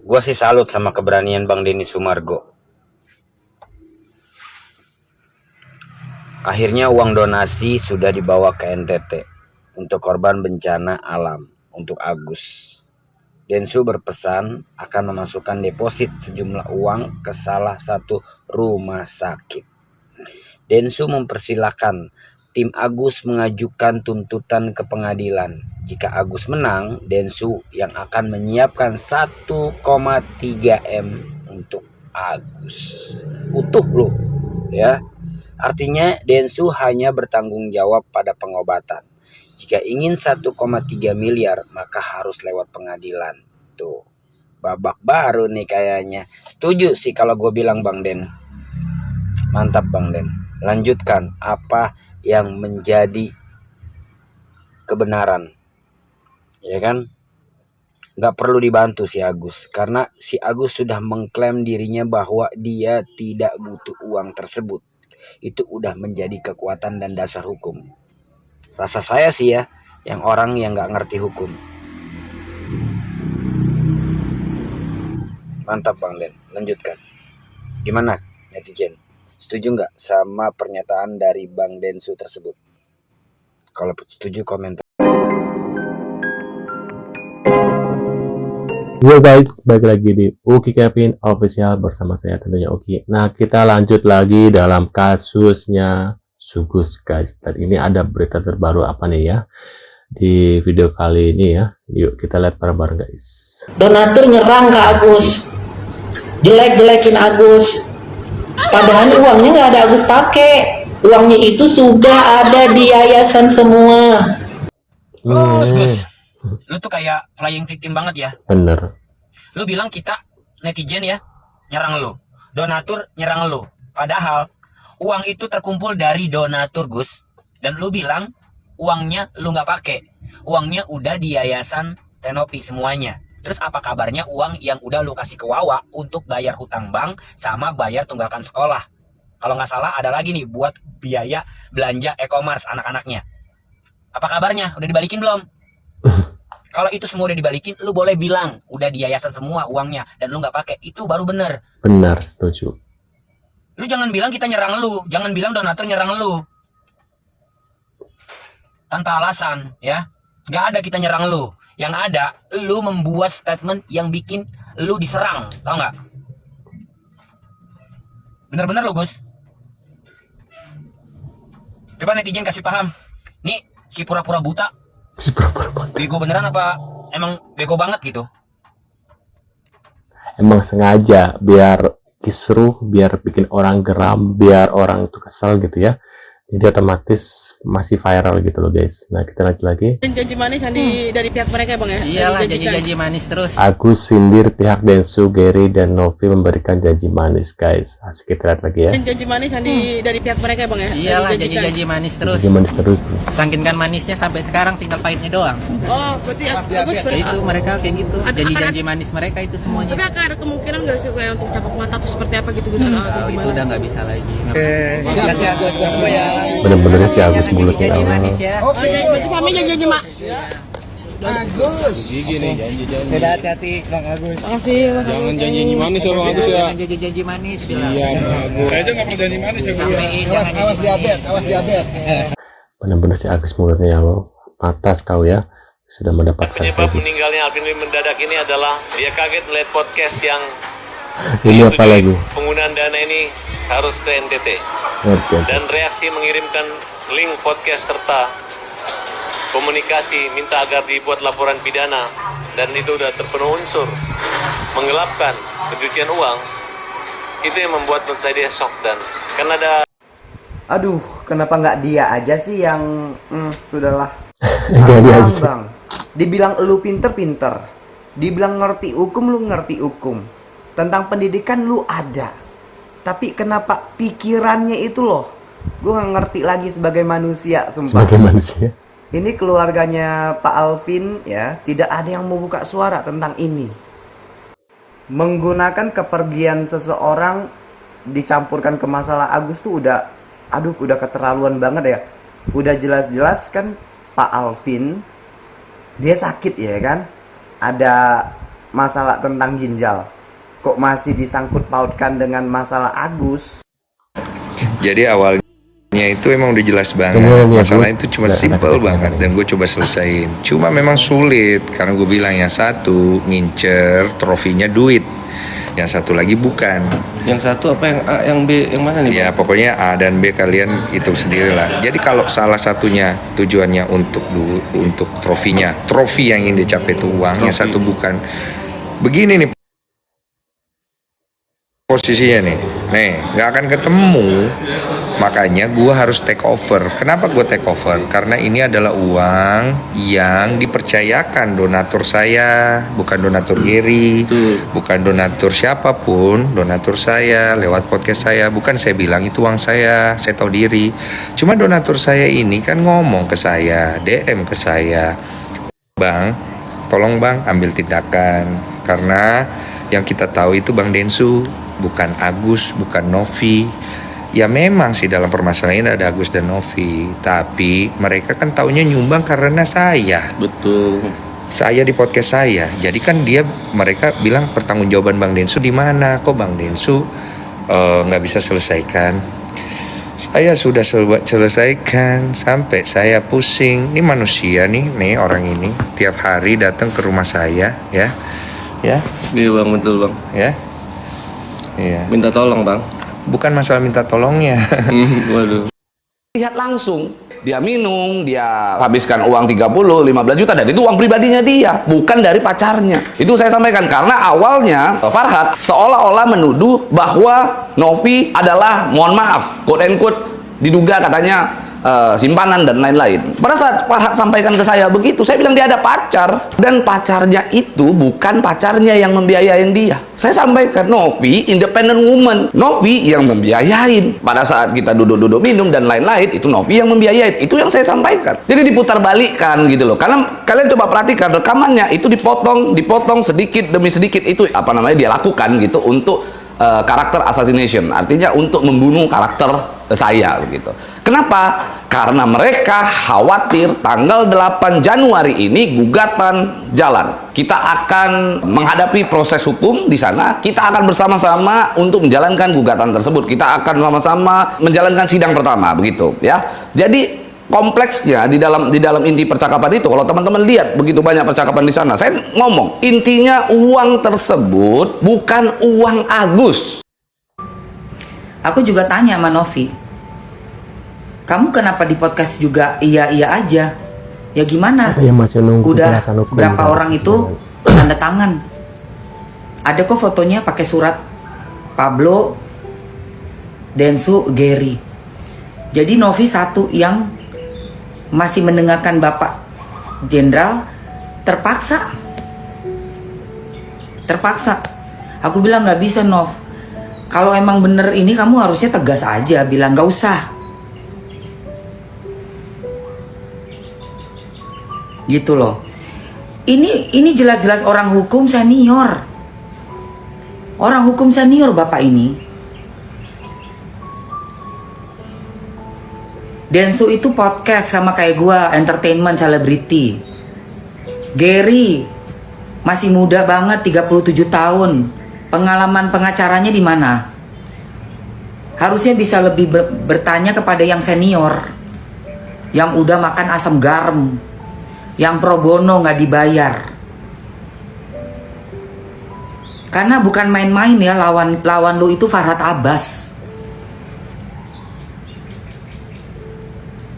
Gua sih salut sama keberanian Bang Denny Sumargo. Akhirnya uang donasi sudah dibawa ke NTT untuk korban bencana alam untuk Agus. Densu berpesan akan memasukkan deposit sejumlah uang ke salah satu rumah sakit. Densu mempersilahkan tim Agus mengajukan tuntutan ke pengadilan. Jika Agus menang, Densu yang akan menyiapkan 1,3 M untuk Agus. Utuh loh, ya. Artinya Densu hanya bertanggung jawab pada pengobatan. Jika ingin 1,3 miliar maka harus lewat pengadilan. Tuh, babak baru nih kayaknya. Setuju sih kalau gue bilang Bang Den. Mantap Bang Den. Lanjutkan apa yang menjadi kebenaran. Ya kan? Gak perlu dibantu si Agus. Karena si Agus sudah mengklaim dirinya bahwa dia tidak butuh uang tersebut. Itu udah menjadi kekuatan dan dasar hukum. Rasa saya sih ya, yang orang yang gak ngerti hukum. Mantap Bang Den, lanjutkan. Gimana netizen? Setuju nggak sama pernyataan dari Bang Densu tersebut? Kalau setuju komentar. Yo guys, balik lagi di Uki Kevin Official bersama saya tentunya Uki. Nah, kita lanjut lagi dalam kasusnya Sugus guys. Dan ini ada berita terbaru apa nih ya di video kali ini ya. Yuk kita lihat bareng-bareng guys. Donatur nyerang ke Agus, jelek-jelekin Agus. Padahal uangnya nggak ada Agus pakai. Uangnya itu sudah ada di yayasan semua. Gus. Lu tuh kayak flying victim banget ya. Bener. Lu bilang kita netizen ya nyerang lu, donatur nyerang lu. Padahal uang itu terkumpul dari donatur Gus. Dan lu bilang uangnya lu nggak pakai. Uangnya udah di yayasan Tenopi semuanya. Terus apa kabarnya uang yang udah lu kasih ke Wawa untuk bayar hutang bank sama bayar tunggakan sekolah? Kalau nggak salah ada lagi nih buat biaya belanja e-commerce anak-anaknya. Apa kabarnya? Udah dibalikin belum? Kalau itu semua udah dibalikin, lu boleh bilang udah di yayasan semua uangnya dan lu nggak pakai, itu baru bener. Benar, setuju. Lu jangan bilang kita nyerang lu, jangan bilang donatur nyerang lu tanpa alasan ya. Nggak ada kita nyerang lu. Yang ada, lu membuat statement yang bikin lu diserang, tau nggak? Bener-bener lu Gus. Coba netizen kasih paham. Nih si pura-pura buta bego beneran apa emang bego banget gitu? Emang sengaja biar kisruh, biar bikin orang geram, biar orang itu kesel gitu ya. Jadi otomatis masih viral gitu loh guys. Nah kita lanjut lagi. Janji manis yang dari pihak mereka bang ya? Iyalah janji-janji manis terus. Agus sindir pihak Densu, Gary, dan Novi memberikan janji manis guys. Asik, kita lihat lagi ya. Janji manis yang dari pihak mereka bang ya? Iyalah janji-janji manis terus. Janji manis terus. Sangkinkan manisnya sampai sekarang tinggal pahitnya doang. Oh berarti Agus Itu mereka kayak gitu. Janji-janji manis mereka itu semuanya. tapi akan ada kemungkinan nggak sih kayak untuk capak mata atau seperti apa gitu Nah, itu udah nggak bisa lagi. Makasih Agus semua ya. Bener-bener sih Agus mulutnya Janji Allah. manis ya. oke berarti kami janji mak Agus. Gigi nih janji-janji. Beda hati-hati Bang Agus. makasih Jangan janji manis ya Bang Agus ya. Jangan janji-janji manis bilang. Iya Bang Agus. Saya aja nggak mau janji manis ya Bang. Sampein Awas jangan awas janji diabetes, awas diabetes. Bener-bener sih Agus mulutnya ya Allah. Pantas kau ya sudah mendapatkan Penyebab kredit. meninggalnya Alvin Lim mendadak ini adalah dia kaget melihat podcast yang Ini apa disetujui lagi? penggunaan dana ini harus ke NTT Harus ganti. dan reaksi mengirimkan link podcast serta komunikasi minta agar dibuat laporan pidana dan itu udah terpenuhi unsur menggelapkan pencucian uang. Itu yang membuat menurut saya dia shock dan karena ada Aduh, kenapa nggak dia aja sih yang sudahlah. Jadi Bang, aja. bang. Dibilang lu pinter-pinter, dibilang ngerti hukum lu ngerti hukum, tentang pendidikan lu ada. Tapi kenapa pikirannya itu loh, gue nggak ngerti lagi sebagai manusia, sumpah. Sebagai manusia. Ini keluarganya Pak Alvin ya, tidak ada yang mau buka suara tentang ini. Menggunakan kepergian seseorang dicampurkan ke masalah Agus tuh udah, aduh udah keterlaluan banget ya. Udah jelas-jelas kan Pak Alvin dia sakit ya kan. Ada masalah tentang ginjal. Kok masih disangkut pautkan dengan masalah Agus? Jadi awalnya itu emang udah jelas banget. Masalah itu cuma simple banget dan gue coba selesain. Cuma memang sulit karena gue bilang yang satu ngincer trofinya duit, yang satu lagi bukan. Yang satu apa, yang A, yang B, yang mana nih? Ya pokoknya A dan B kalian hitung sendiri lah. Jadi kalau salah satunya tujuannya untuk trofinya, trofi yang ingin dicapai itu uang, yang satu bukan. Begini nih posisinya nih, nggak akan ketemu. Makanya gue harus take over. Kenapa gue take over? Karena ini adalah uang yang dipercayakan donatur saya, bukan donatur Gary, bukan donatur siapapun, donatur saya lewat podcast saya. Bukan saya bilang itu uang saya tahu diri. Cuma donatur saya ini kan ngomong ke saya, DM ke saya, Bang, tolong Bang ambil tindakan. Karena yang kita tahu itu Bang Densu, bukan Agus, bukan Novi. Ya memang sih dalam permasalahan ini ada Agus dan Novi, tapi mereka kan taunya nyumbang karena saya. Betul. Saya di podcast saya. Jadi kan mereka bilang pertanggungjawaban Bang Densu di mana? Kok Bang Densu nggak bisa selesaikan? Saya sudah selesaikan sampai saya pusing. Ini manusia nih orang ini tiap hari datang ke rumah saya, ya. Iya Bang, betul Bang. Ya. Iya. Minta tolong Bang. Bukan masalah minta tolongnya. Waduh. Lihat langsung, dia minum, dia habiskan uang 30-15 juta dan itu uang pribadinya dia, bukan dari pacarnya. Itu saya sampaikan karena awalnya Farhad seolah-olah menuduh bahwa Novi adalah, mohon maaf, quote and quote, diduga katanya simpanan dan lain-lain. Pada saat Farhad sampaikan ke saya begitu, saya bilang dia ada pacar dan pacarnya itu bukan pacarnya yang membiayain dia. Saya sampaikan Novi independent woman, Novi yang membiayain. Pada saat kita duduk-duduk minum dan lain-lain, itu Novi yang membiayain. Itu yang saya sampaikan. Jadi diputar balikkan gitu loh. Karena kalian coba perhatikan rekamannya itu dipotong sedikit demi sedikit, itu dia lakukan gitu untuk karakter assassination, artinya untuk membunuh karakter saya begitu. Kenapa? Karena mereka khawatir tanggal 8 Januari ini gugatan jalan. Kita akan menghadapi proses hukum di sana. Kita akan bersama-sama untuk menjalankan gugatan tersebut. Kita akan sama-sama menjalankan sidang pertama begitu ya. Jadi kompleksnya di dalam inti percakapan itu, kalau teman-teman lihat begitu banyak percakapan di sana, saya ngomong intinya uang tersebut bukan uang Agus. Aku juga tanya sama Novi, kamu kenapa di podcast juga iya aja? Ya gimana? Ya, masih nunggu udah hukum, berapa orang itu tanda tangan? Ada kok fotonya pakai surat Pablo, Densu, Gary. Jadi Novi satu yang masih mendengarkan Bapak Jenderal, terpaksa. Aku bilang nggak bisa Nov, kalau emang bener ini kamu harusnya tegas aja, bilang nggak usah gitu loh. Ini jelas-jelas orang hukum senior Bapak ini. Densu itu podcast sama kayak gua, entertainment celebrity. Gary masih muda banget, 37 tahun. Pengalaman pengacaranya di mana? Harusnya bisa lebih bertanya kepada yang senior, yang udah makan asam garam, yang pro bono nggak dibayar. Karena bukan main-main ya, lawan lu itu Farhad Abbas.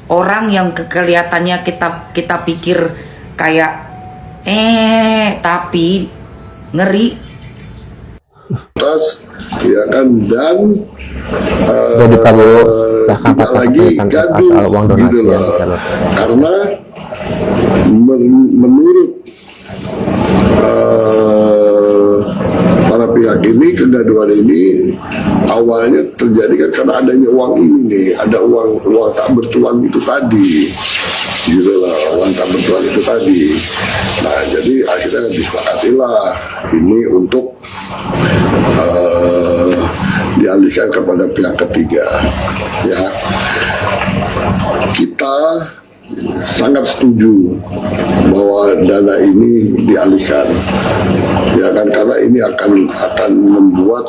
Orang yang kelihatannya kita pikir kayak tapi ngeri. Ya kan, dan Jadi Prabowo sahkan tidak lagi gaduh soal uang donasi gitu yang loh. disalurkan. Karena menurut para pihak ini, kegaduhan ini awalnya terjadi kan karena adanya uang ini nih, ada uang tak bertuan itu tadi, gitu lah, uang tak bertuan itu tadi. Nah, jadi akhirnya disepakatilah ini untuk dialihkan kepada pihak ketiga. Ya, kita sangat setuju bahwa dana ini dialihkan, ya kan, karena ini akan membuat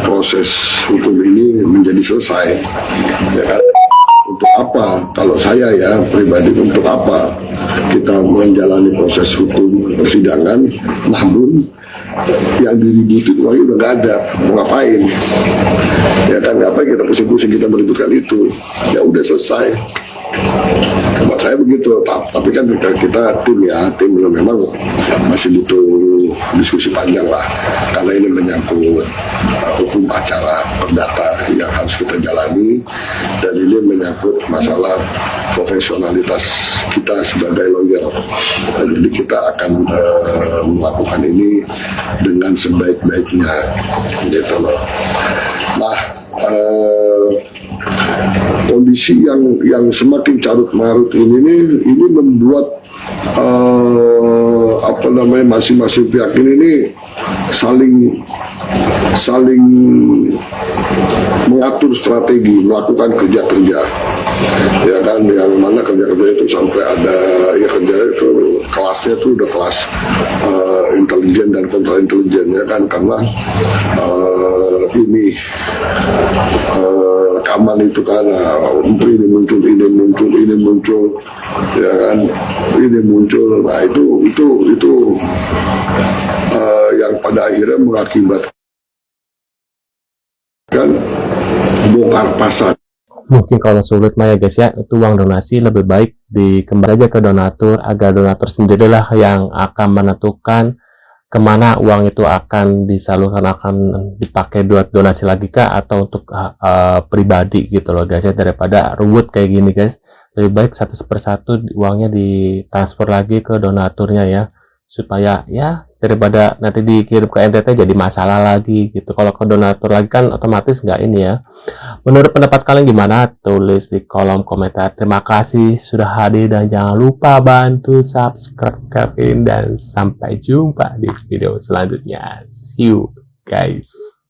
proses hukum ini menjadi selesai, ya kan. Untuk apa? Kalau saya ya pribadi, untuk apa kita menjalani proses hukum persidangan, namun yang diributin uangnya udah nggak ada, mau ngapain? Ya kan, ngapain kita pusing-pusing kita meributkan itu? Ya udah selesai. Buat saya begitu, tapi kan kita tim memang masih butuh diskusi panjang lah, karena ini menyangkut hukum acara perdata yang harus kita jalani, dan ini menyangkut masalah profesionalitas kita sebagai lawyer. Nah, jadi kita akan melakukan ini dengan sebaik-baiknya, gitu loh. Nah, kondisi yang semakin carut marut ini membuat masing-masing pihak ini saling mengatur strategi, melakukan kerja-kerja, ya kan, yang mana kerja-kerja itu sampai ada ya kerja itu kelasnya itu udah kelas intelijen dan kontra intelijen, ya kan, karena ini rekaman itu kan ini muncul, ya kan, ini muncul. Nah itu yang pada akhirnya mengakibatkan bongkar pasar. Mungkin kalau sulit mah ya guys ya, itu uang donasi lebih baik dikembalikan aja ke donatur, agar donatur sendirilah yang akan menentukan kemana uang itu akan disalurkan, akan dipakai buat donasi lagi kah atau untuk pribadi gitu loh guys ya, daripada ruwet kayak gini guys. Lebih baik satu persatu uangnya ditransfer lagi ke donaturnya ya, supaya ya daripada nanti dikirim ke NTT jadi masalah lagi gitu. Kalau ke donatur lagi kan otomatis nggak ini ya. Menurut pendapat kalian gimana? Tulis di kolom komentar. Terima kasih sudah hadir dan jangan lupa bantu subscribe Kevin, dan sampai jumpa di video selanjutnya. See you guys.